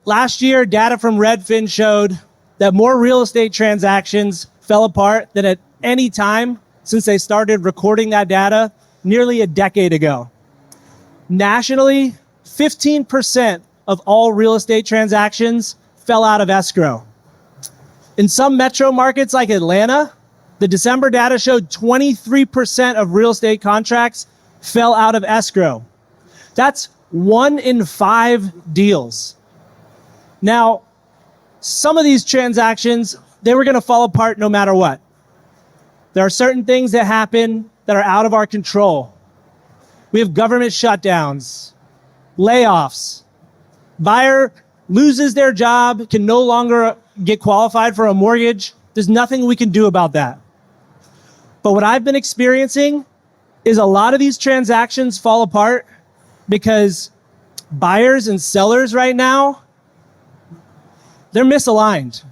last year, data from Redfin showed that more real estate transactions fell apart than at any time since they started recording that data nearly a decade ago. Nationally, 15% of all real estate transactions fell out of escrow. In some metro markets like Atlanta, the December data showed 23% of real estate contracts fell out of escrow. That's 1 in 5 deals. Now, some of these transactions, they were going to fall apart no matter what. There are certain things that happen that are out of our control. We have government shutdowns, layoffs, buyer loses their job, can no longer get qualified for a mortgage. There's nothing we can do about that. But what I've been experiencing is a lot of these transactions fall apart because buyers and sellers right now, they're misaligned.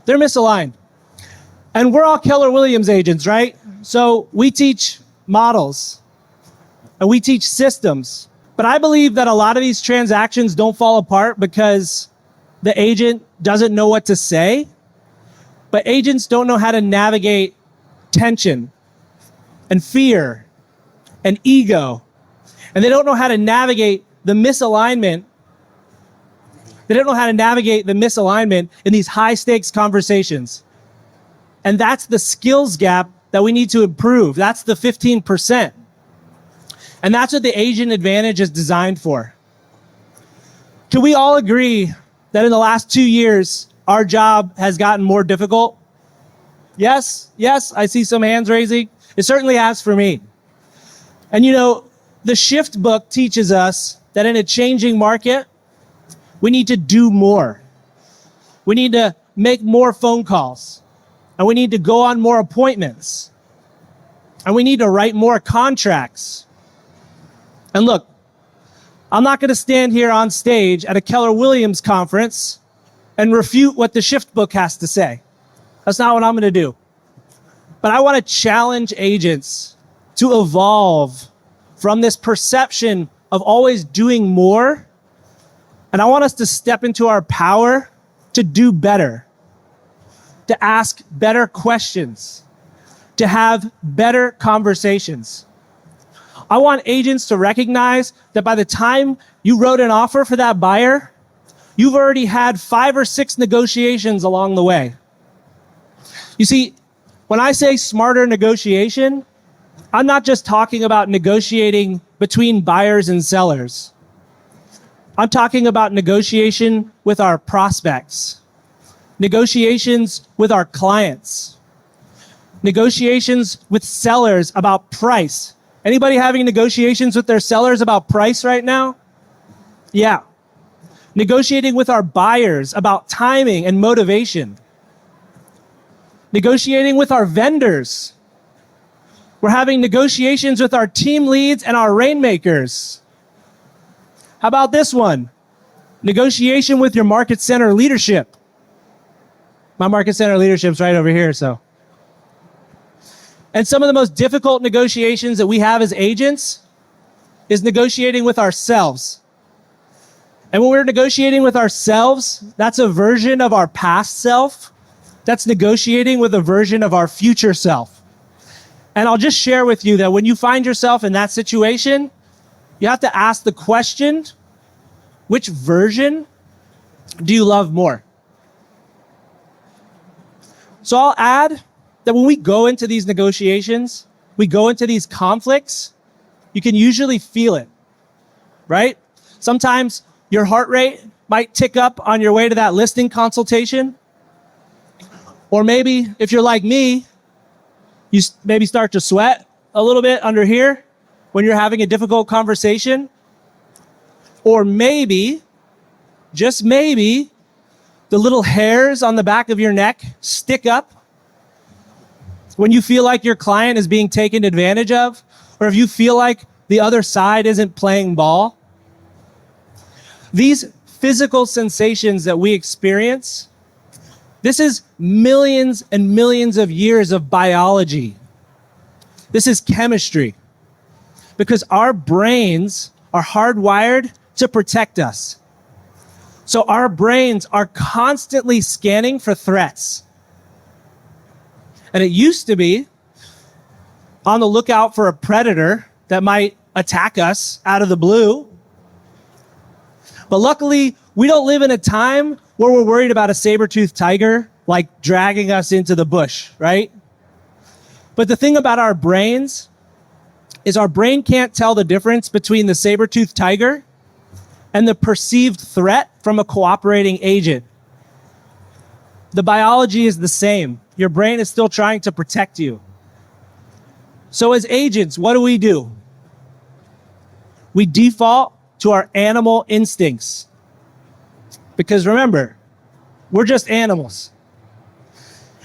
They're misaligned. And we're all Keller Williams agents, right? So we teach models and we teach systems. But I believe that a lot of these transactions don't fall apart because the agent doesn't know what to say, but agents don't know how to navigate tension and fear and ego. And they don't know how to navigate the misalignment. They don't know how to navigate the misalignment in these high stakes conversations. And that's the skills gap that we need to improve. That's the 15%. And that's what the Agent Advantage is designed for. Can we all agree that in the last 2 years, our job has gotten more difficult? Yes, I see some hands raising. It certainly has for me. And you know, the Shift book teaches us that in a changing market, we need to do more. We need to make more phone calls. And we need to go on more appointments. And we need to write more contracts. And look, I'm not going to stand here on stage at a Keller Williams conference and refute what the Shift book has to say. That's not what I'm going to do. But I want to challenge agents to evolve from this perception of always doing more. And I want us to step into our power to do better, to ask better questions, to have better conversations. I want agents to recognize that by the time you wrote an offer for that buyer, you've already had 5 or 6 negotiations along the way. You see, when I say smarter negotiation, I'm not just talking about negotiating between buyers and sellers. I'm talking about negotiation with our prospects, negotiations with our clients, negotiations with sellers about price. Anybody having negotiations with their sellers about price right now? Yeah. Negotiating with our buyers about timing and motivation. Negotiating with our vendors. We're having negotiations with our team leads and our rainmakers. How about this one? Negotiation with your market center leadership. My market center leadership's right over here, so. And some of the most difficult negotiations that we have as agents is negotiating with ourselves. And when we're negotiating with ourselves, that's a version of our past self. That's negotiating with a version of our future self. And I'll just share with you that when you find yourself in that situation, you have to ask the question, which version do you love more? So I'll add that when we go into these negotiations, we go into these conflicts, you can usually feel it, right? Sometimes your heart rate might tick up on your way to that listing consultation. Or maybe if you're like me, you maybe start to sweat a little bit under here when you're having a difficult conversation. Or maybe, just maybe, the little hairs on the back of your neck stick up when you feel like your client is being taken advantage of, or if you feel like the other side isn't playing ball. These physical sensations that we experience, this is millions and millions of years of biology. This is chemistry. Because our brains are hardwired to protect us. So our brains are constantly scanning for threats. And it used to be on the lookout for a predator that might attack us out of the blue. But luckily, we don't live in a time where we're worried about a saber-toothed tiger like dragging us into the bush, right? But the thing about our brains is our brain can't tell the difference between the saber-toothed tiger and the perceived threat from a cooperating agent. The biology is the same. Your brain is still trying to protect you. So as agents, what do? We default to our animal instincts. Because remember, we're just animals.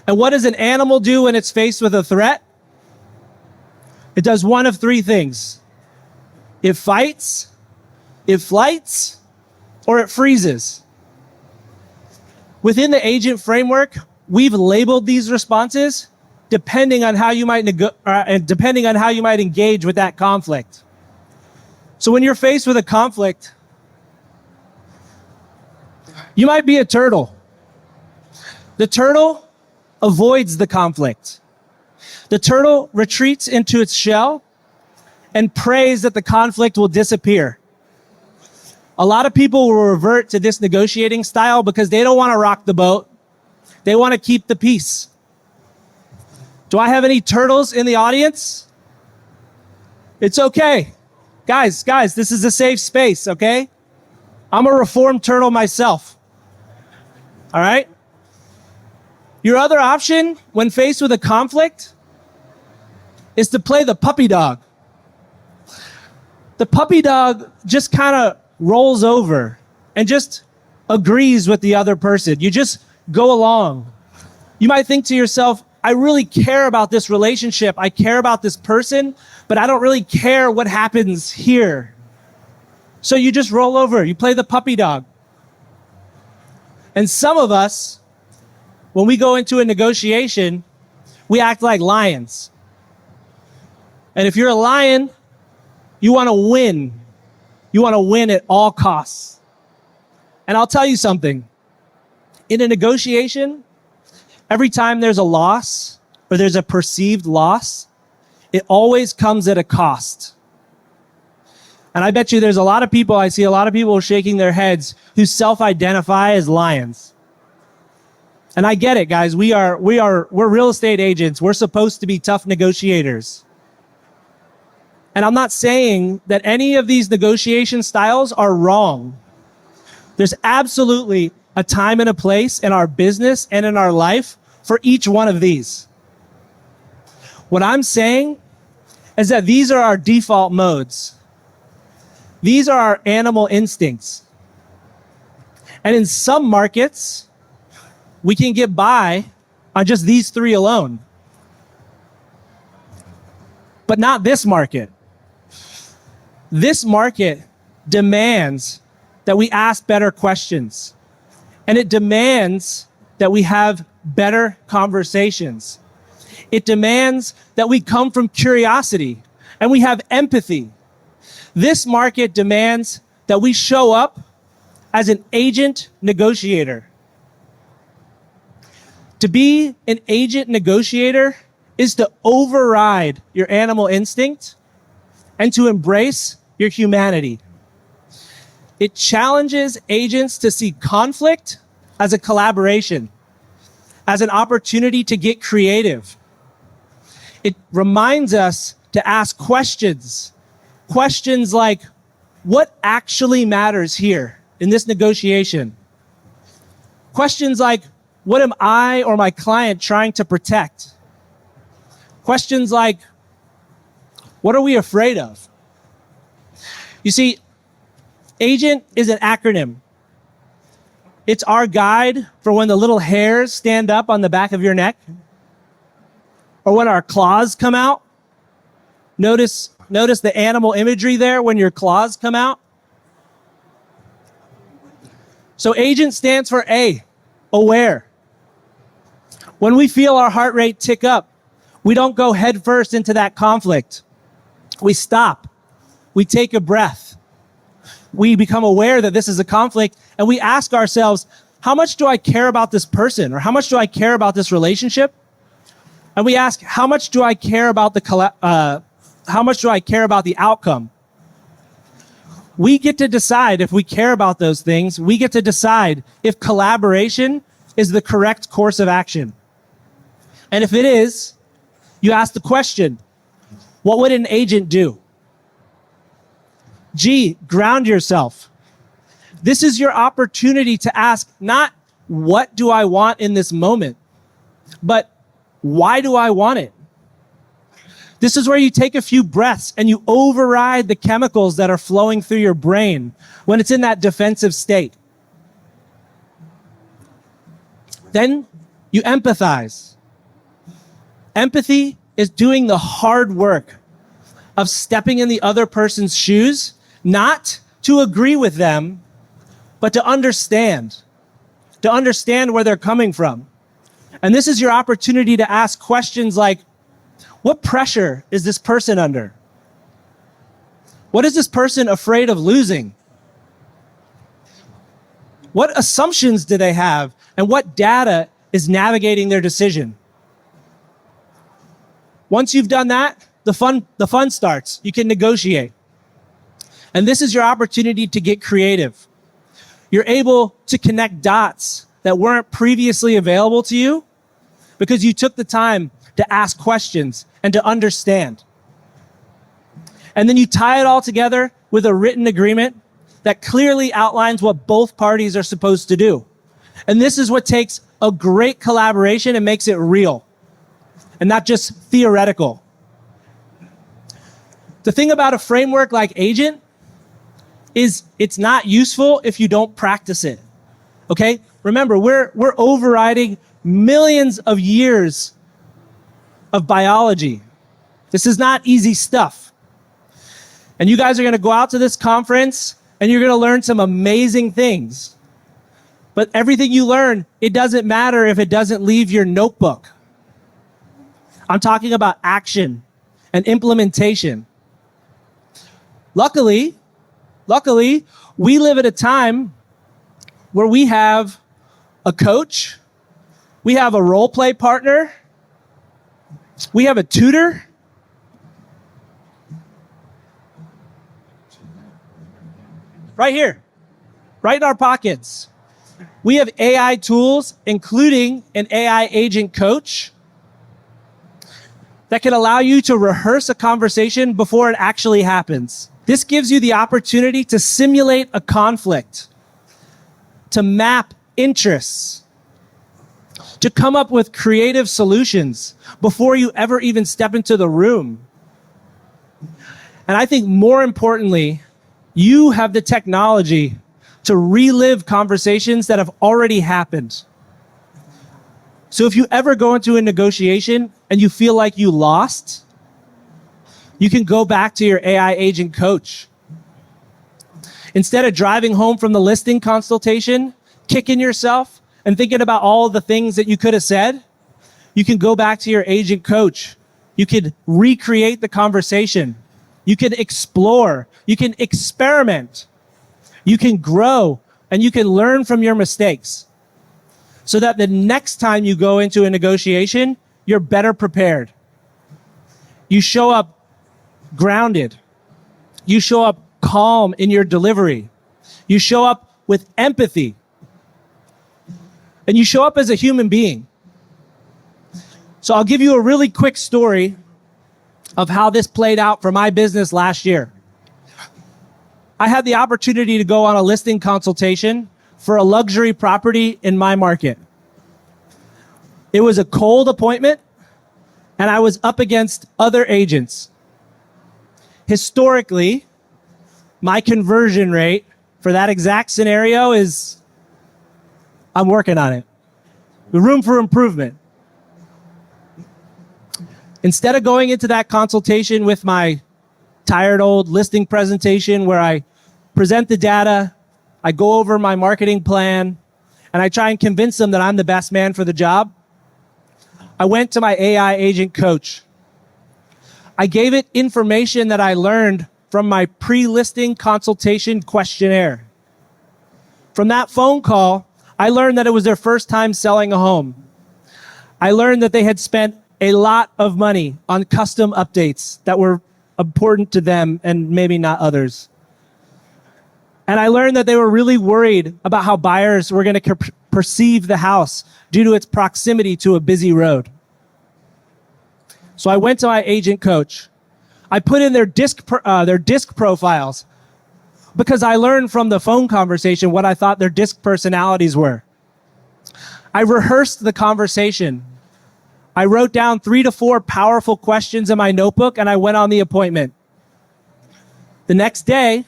And what does an animal do when it's faced with a threat? It does one of three things. It fights, it flights, or it freezes. Within the agent framework, we've labeled these responses depending on how you might engage with that conflict. So when you're faced with a conflict, you might be a turtle. The turtle avoids the conflict. The turtle retreats into its shell and prays that the conflict will disappear. A lot of people will revert to this negotiating style because they don't want to rock the boat. They want to keep the peace. Do I have any turtles in the audience? It's okay. Guys, this is a safe space, okay? I'm a reformed turtle myself. All right? Your other option when faced with a conflict is to play the puppy dog. The puppy dog just kind of rolls over and just agrees with the other person. You just go along. You might think to yourself, I really care about this relationship. I care about this person, but I don't really care what happens here. So you just roll over. You play the puppy dog. And some of us, when we go into a negotiation, we act like lions. And if you're a lion, you want to win. You want to win at all costs. And I'll tell you something. In a negotiation, every time there's a loss or there's a perceived loss, it always comes at a cost. And I bet you there's I see a lot of people shaking their heads who self-identify as lions. And I get it, guys. We're real estate agents. We're supposed to be tough negotiators. And I'm not saying that any of these negotiation styles are wrong. There's absolutely a time and a place in our business and in our life for each one of these. What I'm saying is that these are our default modes. These are our animal instincts. And in some markets, we can get by on just these three alone. But not this market. This market demands that we ask better questions. And it demands that we have better conversations. It demands that we come from curiosity and we have empathy. This market demands that we show up as an agent negotiator. To be an agent negotiator is to override your animal instinct and to embrace your humanity. It challenges agents to see conflict as a collaboration, as an opportunity to get creative. It reminds us to ask questions. Questions like, what actually matters here in this negotiation? Questions like, what am I or my client trying to protect? Questions like, what are we afraid of? You see, AGENT is an acronym. It's our guide for when the little hairs stand up on the back of your neck or when our claws come out. Notice the animal imagery there when your claws come out. So AGENT stands for A, aware. When we feel our heart rate tick up, we don't go headfirst into that conflict. We stop. We take a breath. We become aware that this is a conflict, and we ask ourselves, how much do I care about this person? Or how much do I care about this relationship? And we ask, how much do I care about the outcome? We get to decide if we care about those things. We get to decide if collaboration is the correct course of action. And if it is, you ask the question, what would an agent do? G, ground yourself. This is your opportunity to ask not what do I want in this moment, but why do I want it? This is where you take a few breaths and you override the chemicals that are flowing through your brain when it's in that defensive state. Then you empathize. Empathy is doing the hard work of stepping in the other person's shoes, not to agree with them, but to understand where they're coming from. And this is your opportunity to ask questions like, what pressure is this person under? What is this person afraid of losing? What assumptions do they have? And what data is navigating their decision? Once you've done that, the fun starts. You can negotiate. And this is your opportunity to get creative. You're able to connect dots that weren't previously available to you because you took the time to ask questions and to understand. And then you tie it all together with a written agreement that clearly outlines what both parties are supposed to do. And this is what takes a great collaboration and makes it real and not just theoretical. The thing about a framework like A.G.E.N.T is it's not useful if you don't practice it. Okay? Remember, we're overriding millions of years of biology. This is not easy stuff. And you guys are going to go out to this conference and you're going to learn some amazing things. But everything you learn, it doesn't matter if it doesn't leave your notebook. I'm talking about action and implementation. Luckily, we live at a time where we have a coach, we have a role play partner, we have a tutor, right here, right in our pockets. We have AI tools, including an AI agent coach that can allow you to rehearse a conversation before it actually happens. This gives you the opportunity to simulate a conflict, to map interests, to come up with creative solutions before you ever even step into the room. And I think more importantly, you have the technology to relive conversations that have already happened. So if you ever go into a negotiation and you feel like you lost, you can go back to your AI agent coach. Instead of driving home from the listing consultation, kicking yourself and thinking about all the things that you could have said, you can go back to your agent coach. You can recreate the conversation. You can explore. You can experiment. You can grow, and you can learn from your mistakes so that the next time you go into a negotiation, you're better prepared. You show up grounded. You show up calm in your delivery. You show up with empathy. And you show up as a human being. So I'll give you a really quick story of how this played out for my business last year. I had the opportunity to go on a listing consultation for a luxury property in my market. It was a cold appointment, and I was up against other agents. Historically, my conversion rate for that exact scenario is, I'm working on it. The room for improvement. Instead of going into that consultation with my tired old listing presentation where I present the data, I go over my marketing plan, and I try and convince them that I'm the best man for the job, I went to my AI agent coach. I gave it information that I learned from my pre-listing consultation questionnaire. From that phone call, I learned that it was their first time selling a home. I learned that they had spent a lot of money on custom updates that were important to them and maybe not others. And I learned that they were really worried about how buyers were going to perceive the house due to its proximity to a busy road. So I went to my agent coach. I put in their disc profiles because I learned from the phone conversation what I thought their disc personalities were. I rehearsed the conversation. I wrote down 3 to 4 powerful questions in my notebook, and I went on the appointment. The next day,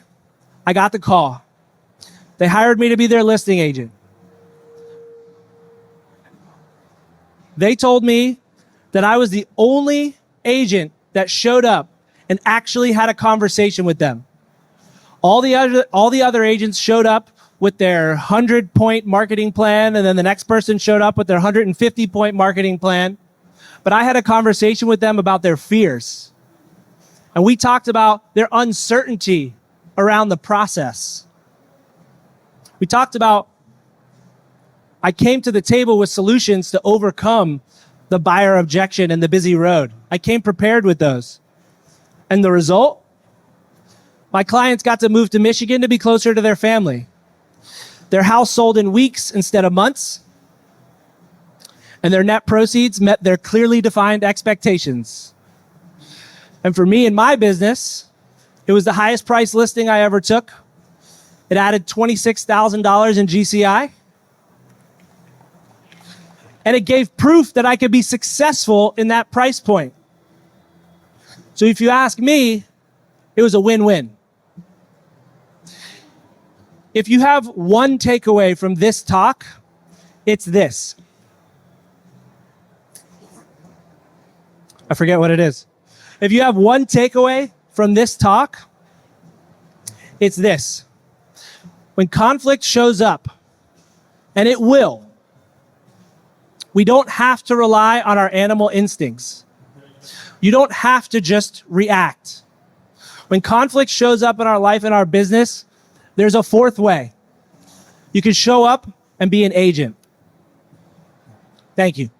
I got the call. They hired me to be their listing agent. They told me that I was the only agent that showed up and actually had a conversation with them. All the other agents showed up with their 100-point marketing plan, and then the next person showed up with their 150-point marketing plan. But I had a conversation with them about their fears. And we talked about their uncertainty around the process. We talked about, I came to the table with solutions to overcome the buyer objection and the busy road. I came prepared with those. And the result? My clients got to move to Michigan to be closer to their family. Their house sold in weeks instead of months. And their net proceeds met their clearly defined expectations. And for me and my business, it was the highest price listing I ever took. It added $26,000 in GCI. And it gave proof that I could be successful in that price point. So if you ask me, it was a win-win. If you have one takeaway from this talk, it's this. I forget what it is. If you have one takeaway from this talk, it's this. When conflict shows up, and it will, we don't have to rely on our animal instincts. You don't have to just react. When conflict shows up in our life and our business, there's a fourth way. You can show up and be an agent. Thank you.